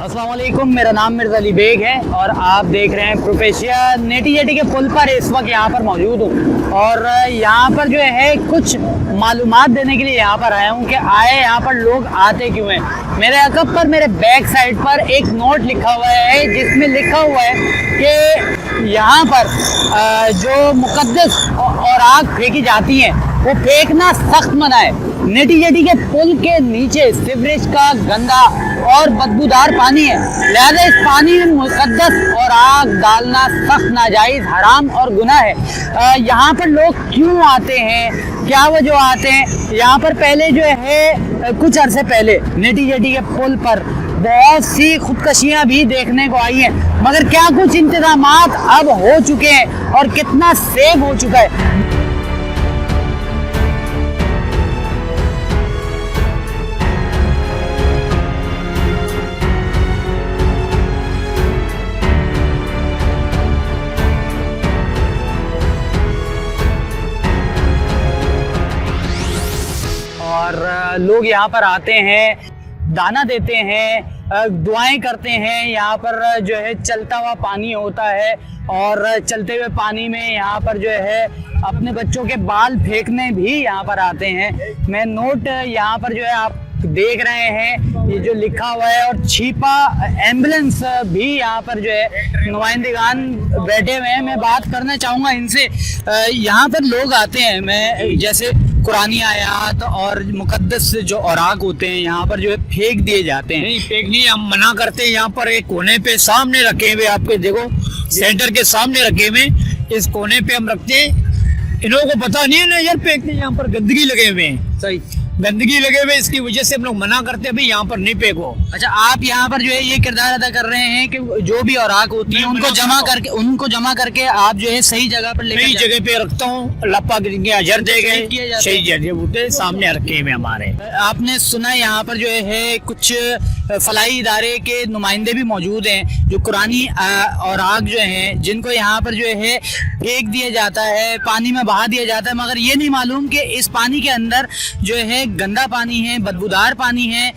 अस्सलाम वालेकुम, मेरा नाम मिर्ज़ा अली बेग है और आप देख रहे हैं प्रोफेशिया। नेटी जेटी के पुल पर इस वक्त यहाँ पर मौजूद हूँ और यहाँ पर जो है कुछ मालूमात देने के लिए यहाँ पर आया हूँ कि यहाँ पर लोग आते क्यों हैं। मेरे अकब पर मेरे बैक साइड पर एक नोट लिखा हुआ है जिसमें लिखा हुआ है कि यहाँ पर जो मुकद्दस और आग फेंकी जाती हैं वो फेंकना सख्त मना है। नेटी जेटी के पुल के नीचे सीवरेज का गंदा और बदबूदार पानी है, लिहाजा इस पानी में मुकद्दस और आग डालना सख्त नाजायज़, हराम और गुनाह है। यहाँ पर लोग क्यों आते हैं, क्या वजह आते हैं? यहाँ पर पहले जो है कुछ अरसे पहले नेटी जेटी के पुल पर बहुत सी खुदकशियाँ भी देखने को आई हैं, मगर क्या कुछ इंतजामात अब हो चुके हैं और कितना सेफ हो चुका है? और लोग यहाँ पर आते हैं, दाना देते हैं, दुआएं करते हैं। यहाँ पर जो है चलता हुआ पानी होता है और चलते हुए पानी में यहाँ पर जो है अपने बच्चों के बाल फेंकने भी यहाँ पर आते हैं। मैं नोट यहाँ पर जो है आप देख रहे हैं ये जो लिखा हुआ है, और छिपा एम्बुलेंस भी यहाँ पर जो है नुमाइंदगान बैठे हुए हैं। मैं बात करना चाहूँगा इनसे। यहाँ पर लोग आते हैं, मैं जैसे कुरानी आयात और मुकद्दस जो औराक होते हैं यहाँ पर जो है फेंक दिए जाते हैं। नहीं, फेंक नहीं, हम मना करते हैं। यहाँ पर एक कोने पे सामने रखे हुए, आपके देखो सेंटर के सामने रखे हुए, इस कोने पे हम रखते हैं। इन लोगों को पता नहीं है ना यार, फेंकते यहाँ पर गंदगी लगे हुए हैं। सही, गंदगी लगे हुए, इसकी वजह से हम लोग मना करते हैं भाई यहाँ पर नहीं फेंको। अच्छा, आप यहाँ पर जो है ये किरदार अदा कर रहे हैं कि जो भी औराक होती है उनको जमा करके आप जो है सही जगह पर लेकर सही जगह पे रखता हूँ। लप्पा गिर अजर दे गए, सही जगह बूटे सामने रखे हुए हमारे। आपने सुना यहाँ पर जो है कुछ फलाई इदारे के नुमाइंदे भी मौजूद हैं जो कुरानी औराक जो हैं जिनको यहाँ पर जो है फेंक दिया जाता है, पानी में बहा दिया जाता है, मगर ये नहीं मालूम कि इस पानी के अंदर जो है गंदा पानी है, बदबूदार पानी है।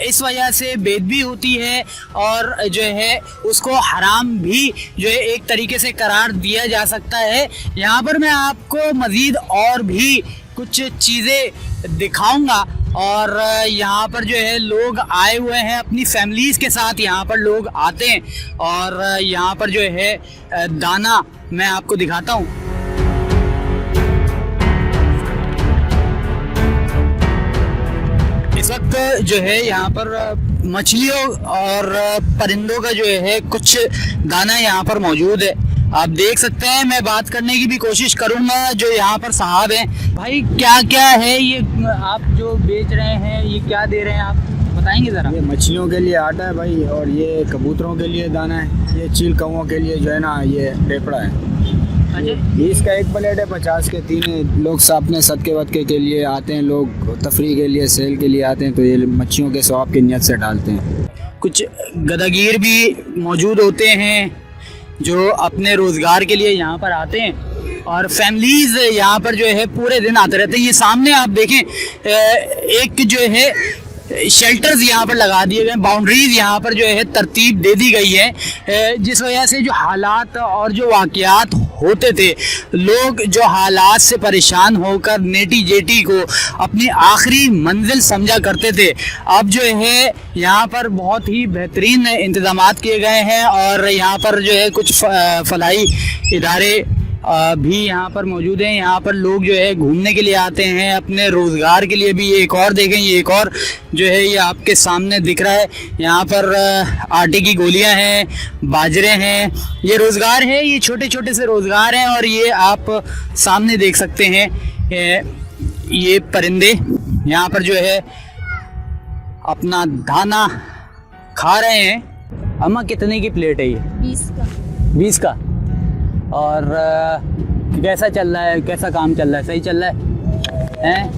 इस वजह से बेदबी होती है और जो है उसको हराम भी जो है एक तरीके से करार दिया जा सकता है। यहाँ पर मैं आपको मज़ीद और भी कुछ चीज़ें दिखाऊंगा और यहाँ पर जो है लोग आए हुए हैं अपनी फैमिलीज़ के साथ। यहाँ पर लोग आते हैं और यहाँ पर जो है दाना मैं आपको दिखाता हूँ। इस वक्त जो है यहाँ पर मछलियों और परिंदों का जो है कुछ दाना यहाँ पर मौजूद है, आप देख सकते हैं। मैं बात करने की भी कोशिश करूंगा जो यहाँ पर साहब हैं। भाई क्या क्या है ये आप जो बेच रहे हैं, ये क्या दे रहे हैं आप बताएंगे ज़रा? ये मछलियों के लिए आटा है भाई, और ये कबूतरों के लिए दाना है, ये चील कौओं के लिए जो है ना ये टेपड़ा है। अच्छा, इसका एक प्लेट है 50 के 3 लोग अपने सदके वदके के लिए आते हैं, लोग तफरी के लिए सेल के लिए आते हैं, तो ये मच्छियों के सवाब की नियत से डालते हैं। कुछ गदागीर भी मौजूद होते हैं जो अपने रोज़गार के लिए यहाँ पर आते हैं और फैमिलीज़ यहाँ पर जो है पूरे दिन आते रहते हैं। ये सामने आप देखें एक जो है शेल्टर्स यहाँ पर लगा दिए गए, बाउंड्रीज यहाँ पर जो है तरतीब दे दी गई है, जिस वजह से जो हालात और जो वाक़यात होते थे, लोग जो हालात से परेशान होकर नेटी जेटी को अपनी आखिरी मंजिल समझा करते थे, अब जो है यहाँ पर बहुत ही बेहतरीन इंतज़ामात किए गए हैं और यहाँ पर जो है कुछ फलाई इदारे भी यहाँ पर मौजूद हैं। यहाँ पर लोग जो है घूमने के लिए आते हैं, अपने रोज़गार के लिए भी। ये एक और देखें, ये एक और जो है ये आपके सामने दिख रहा है, यहाँ पर आटे की गोलियाँ हैं, बाजरे हैं, ये रोज़गार है, ये छोटे छोटे से रोज़गार हैं। और ये आप सामने देख सकते हैं ये परिंदे यहाँ पर जो है अपना दाना खा रहे हैं। अम्मा कितने की प्लेट है ये? 20 का। और कैसा चल रहा है, कैसा काम चल रहा है? सही चल रहा है?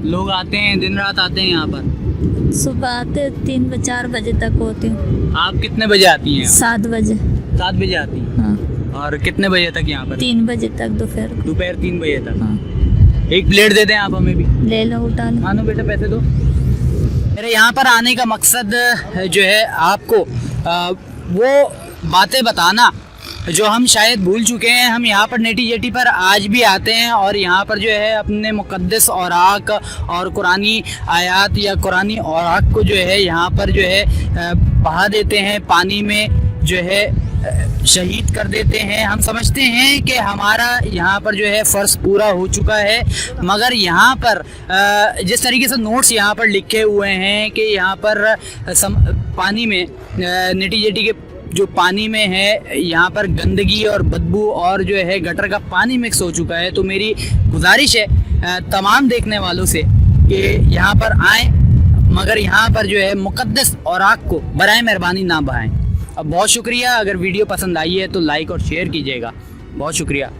लोग आते हैं, दिन रात आते हैं यहाँ पर? सुबह आते 3-4 बजे तक होती हूँ। आप कितने बजे आती हैं? 7 बजे। 7 बजे आती हैं? हाँ। और कितने बजे तक यहाँ पर? 3 बजे तक दोपहर 3 बजे तक। हाँ। एक प्लेट दे दें आप हमें भी। ले लो, उठा लो। मानो बेटा पैसे दो। मेरे यहाँ पर आने का मकसद जो है आपको वो बातें बताना जो हम शायद भूल चुके हैं। हम यहाँ पर नेटी जेटी पर आज भी आते हैं और यहाँ पर जो है अपने मुक़द्दस औराक और कुरानी आयात या कुरानी औराक को जो है यहाँ पर जो है बहा देते हैं, पानी में जो है शहीद कर देते हैं। हम समझते हैं कि हमारा यहाँ पर जो है फ़र्ज़ पूरा हो चुका है, मगर यहाँ पर जिस तरीके से नोट्स यहाँ पर लिखे हुए हैं कि यहाँ पर पानी में नेटी जेटी के जो पानी में है यहाँ पर गंदगी और बदबू और जो है गटर का पानी मिक्स हो चुका है। तो मेरी गुजारिश है तमाम देखने वालों से कि यहाँ पर आएँ, मगर यहाँ पर जो है मुक़द्दस औराक को बराए मेहरबानी ना बहाएं। अब बहुत शुक्रिया। अगर वीडियो पसंद आई है तो लाइक और शेयर कीजिएगा। बहुत शुक्रिया।